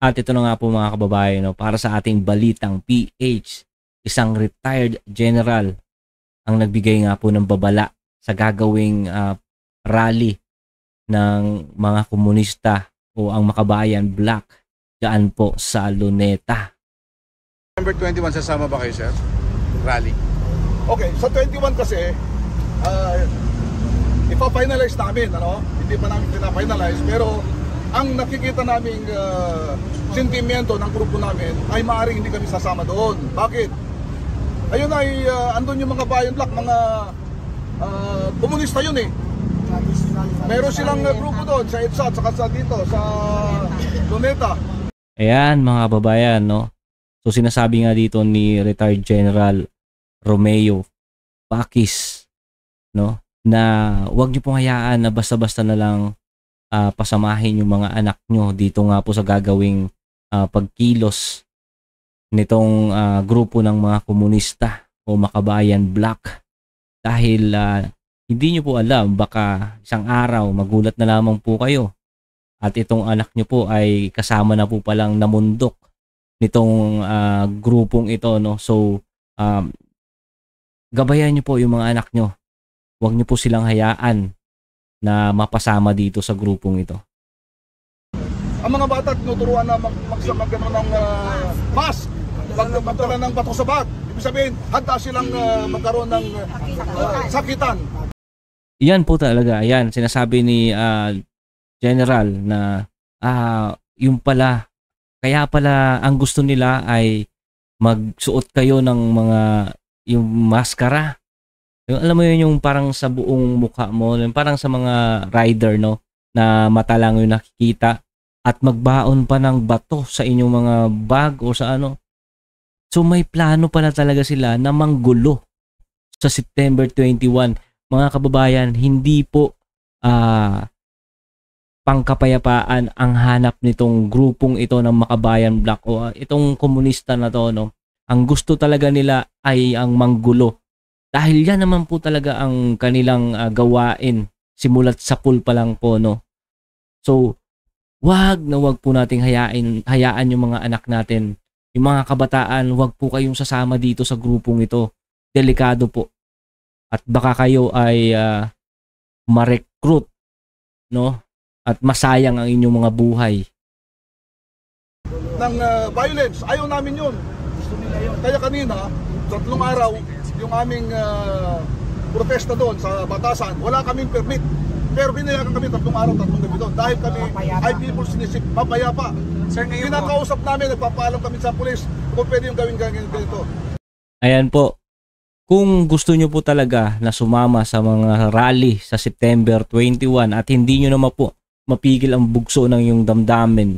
At ito na nga po mga kababayan, no, para sa ating balitang PH, isang retired general ang nagbigay nga po ng babala sa gagawing rally ng mga komunista o ang Makabayan Black dyan po sa Luneta. November 21, sasama ba kayo, sir? Rally. Okay, sa 21 kasi, ipa-finalize namin, ano? Hindi pa namin pina-finalize, pero ang nakikita naming sentimiento ng grupo namin ay maaaring hindi kami sasama doon. Bakit? Ayun ay, andun yung mga Bayan Black, mga komunista yun eh. Meron silang grupo doon sa EDSA, saka sa dito, sa Luneta. Ayan mga kababayan, no? So sinasabi nga dito ni retired General Romeo Pakis, no, na huwag niyo pong hayaan na basta-basta na lang pasamahin yung mga anak nyo dito nga po sa gagawing pagkilos nitong grupo ng mga komunista o Makabayan Black. Dahil hindi nyo po alam, baka isang araw magulat na lamang po kayo at itong anak nyo po ay kasama na po palang namundok nitong grupong ito, no? So gabayan nyo po yung mga anak nyo. Huwag nyo po silang hayaan na mapasama dito sa grupong ito. Ang mga bata tinuturuan na magkaroon ng mask, magkaroon ng bato sa bag. Ibig sabihin, handa silang magkaroon ng sakitan. Yan po talaga. Ayan, sinasabi ni General na yung pala, kaya pala ang gusto nila ay magsuot kayo ng mga yung maskara. Yung, alam mo yun, yung parang sa buong mukha mo, parang sa mga rider, no, na mata lang yung nakikita at magbaon pa ng bato sa inyong mga bag o sa ano. So may plano pala talaga sila na manggulo sa September 21. Mga kababayan, hindi po pangkapayapaan ang hanap nitong grupong ito ng Makabayan Black o itong komunista na to, no. Ang gusto talaga nila ay ang manggulo. Dahil yan naman po talaga ang kanilang gawain simulat sa pool pa lang po, no. So, wag po nating hayaan yung mga anak natin, yung mga kabataan, wag po kayong sasama dito sa grupong ito. Delikado po. At baka kayo ay ma-recruit, no? At masayang ang inyong mga buhay. Ng violence, ayaw namin yun. Kaya kanina, 3 araw, yung aming protesta doon sa Batasan, wala kaming permit. Pero binayagan kami 3 araw, 3 gabi doon. Dahil kami ay people's initiative, mapayapa. Sir, ngayon Kinakausap namin, nagpapaalam kami sa pulis kung pwede yung gawin ganito. Ayan po. Kung gusto nyo po talaga na sumama sa mga rally sa September 21 at hindi nyo naman po mapigil ang bugso ng yung damdamin,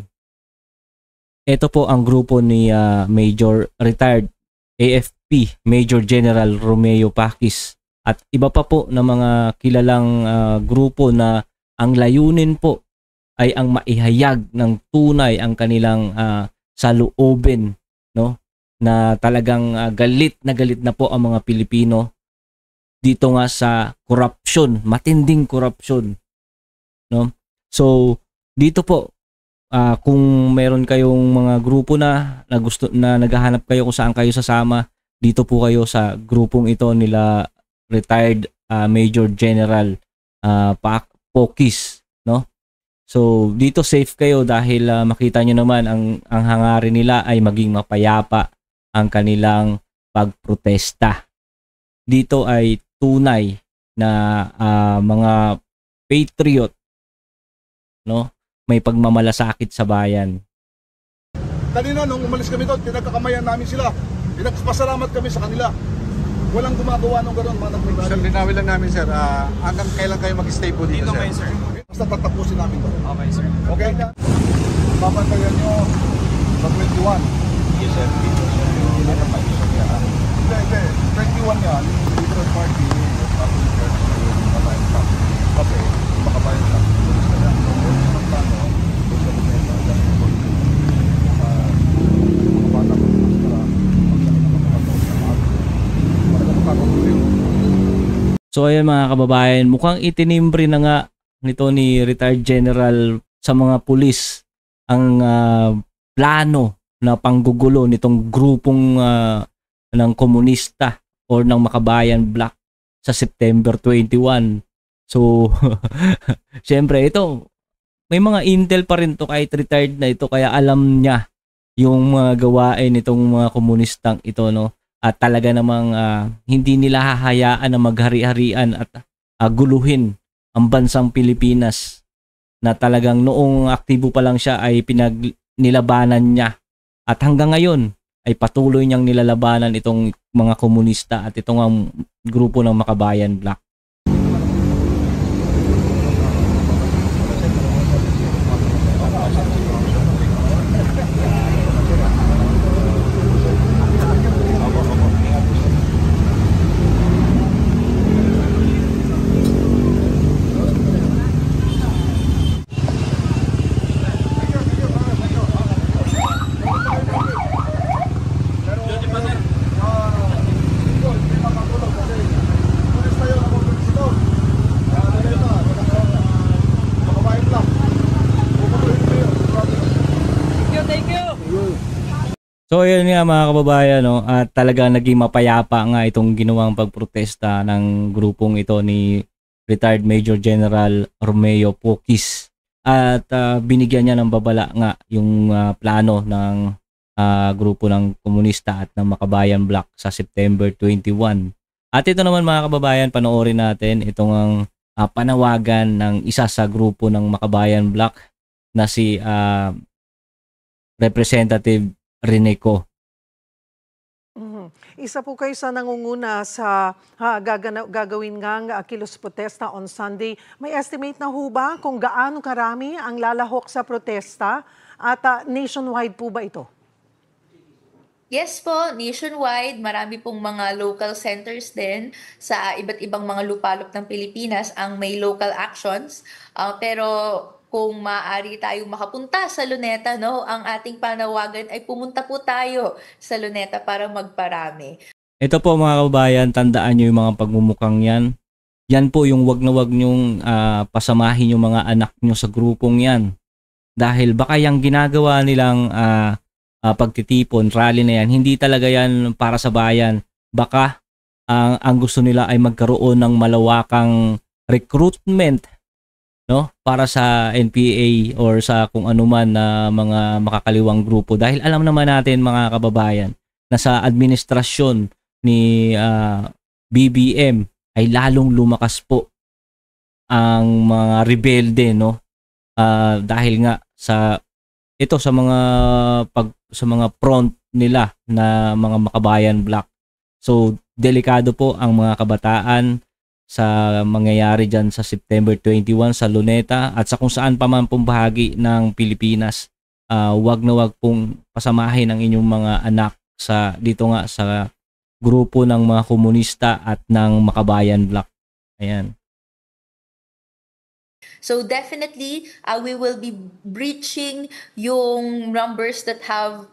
ito po ang grupo ni Major Retired AFP Major General Romeo Pakis at iba pa po na mga kilalang grupo na ang layunin po ay ang maihayag ng tunay ang kanilang saloobin, no, na talagang galit na po ang mga Pilipino dito nga sa korupsyon, matinding korupsyon, no. So dito po kung meron kayong mga grupo na gusto na naghahanap kayo kung saan kayo sasama, dito po kayo sa grupong ito nila retired Major General Pakis, no. So dito safe kayo dahil makita nyo naman ang hangarin nila ay maging mapayapa ang kanilang pagprotesta. Dito ay tunay na mga patriot, no, may pagmamalasakit sa bayan. Kanina nung umalis kami doon, pinagkakamayan namin sila. Pinagpasalamat kami sa kanila. Walang gumagawa nung gano'n, mga nagpapalala. Sir, linawin lang namin, sir. Hanggang kailan kayo mag-stay po dito, sir? Basta tatapusin namin doon. Okay, sir. Okay? Papantayan nyo sa 21. Yes, sir. Hindi. 21 yan. Liberal Party. Okay. Makabayan lang. So ayan mga kababayan, mukhang itinimbre na nga nito ni retired general sa mga pulis ang plano na panggugulo nitong grupong ng komunista or ng Makabayan Black sa September 21. So, syempre ito, may mga intel pa rin to kahit retired na ito, kaya alam niya yung mga gawain nitong mga komunistang ito, no? At talaga namang hindi nila hahayaan na maghari-harian at guluhin ang bansang Pilipinas, na talagang noong aktibo pa lang siya ay nilabanan niya. At hanggang ngayon ay patuloy niyang nilalabanan itong mga komunista at itong grupo ng Makabayan Black. So yun nga mga kababayan, no, at talagang naging mapayapa nga itong ginawang pagprotesta ng grupong ito ni retired Major General Romeo Poquis. At binigyan niya ng babala nga yung plano ng grupo ng komunista at ng Makabayan Black sa September 21. At ito naman mga kababayan, panoorin natin itong panawagan ng isa sa grupo ng Makabayan Black na si Representative Reneco. Isa po kayo sa nangunguna sa gagawin ngang kilos protesta on Sunday. May estimate na ho ba kung gaano karami ang lalahok sa protesta at nationwide po ba ito? Yes po, nationwide. Marami pong mga local centers din sa iba't ibang mga lupalop ng Pilipinas ang may local actions. Pero kung maaari tayong makapunta sa Luneta, no, ang ating panawagan ay pumunta po tayo sa Luneta para magparami. Ito po mga kababayan, tandaan nyo yung mga pagmumukhang yan. Yan po yung wag na wag nyong pasamahin yung mga anak nyo sa grupong yan. Dahil baka yung ginagawa nilang pagtitipon, rally na yan, hindi talaga yan para sa bayan. Baka ang gusto nila ay magkaroon ng malawakang recruitment, no, para sa NPA or sa kung anuman na mga makakaliwang grupo. Dahil alam naman natin mga kababayan na sa administrasyon ni BBM ay lalong lumakas po ang mga rebelde, no, dahil nga sa mga front nila na mga Makabayan Black. So delikado po ang mga kabataan sa mangyayari dyan sa September 21 sa Luneta at sa kung saan pa man pong bahagi ng Pilipinas. Wag na wag pong pasamahin ang inyong mga anak dito nga sa grupo ng mga komunista at ng Makabayan Black. Ayan. So definitely, we will be breaching yung numbers that have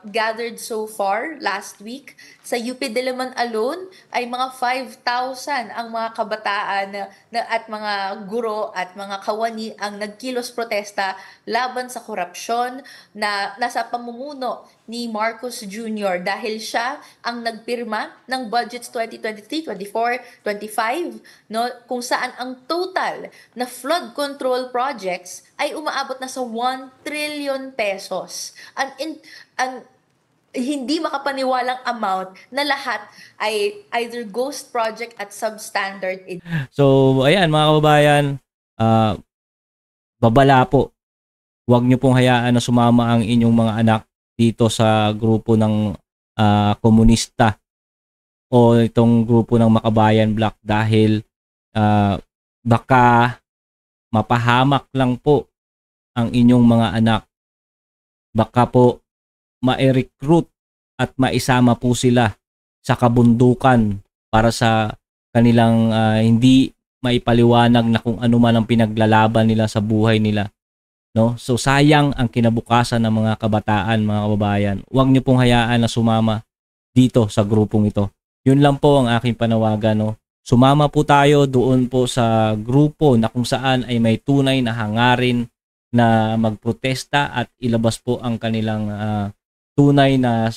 gathered so far last week. Sa UP Diliman alone ay mga 5,000 ang mga kabataan at mga guro at mga kawani ang nagkilos protesta laban sa korupsyon na nasa pamumuno ni Marcos Jr. dahil siya ang nagpirma ng budgets 2023, 24, 25, no, kung saan ang total na flood control projects ay umaabot na sa 1 trillion pesos. Ang hindi makapaniwalang amount na lahat ay either ghost project at substandard. So, ayan mga kababayan, babala po. Huwag nyo pong hayaan na sumama ang inyong mga anak dito sa grupo ng komunista o itong grupo ng Makabayan Black dahil baka mapahamak lang po ang inyong mga anak. Baka po ma-recruit at maisama po sila sa kabundukan para sa kanilang hindi maipaliwanag na kung ano man ang pinaglalaban nila sa buhay nila. No? So sayang ang kinabukasan ng mga kabataan, mga kababayan. Huwag niyo pong hayaan na sumama dito sa grupong ito. Yun lang po ang aking panawagan, no. Sumama po tayo doon po sa grupo na kung saan ay may tunay na hangarin na magprotesta at ilabas po ang kanilang tunay na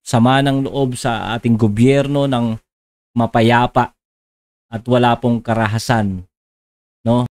sama ng loob sa ating gobyerno ng mapayapa at wala pong karahasan, no?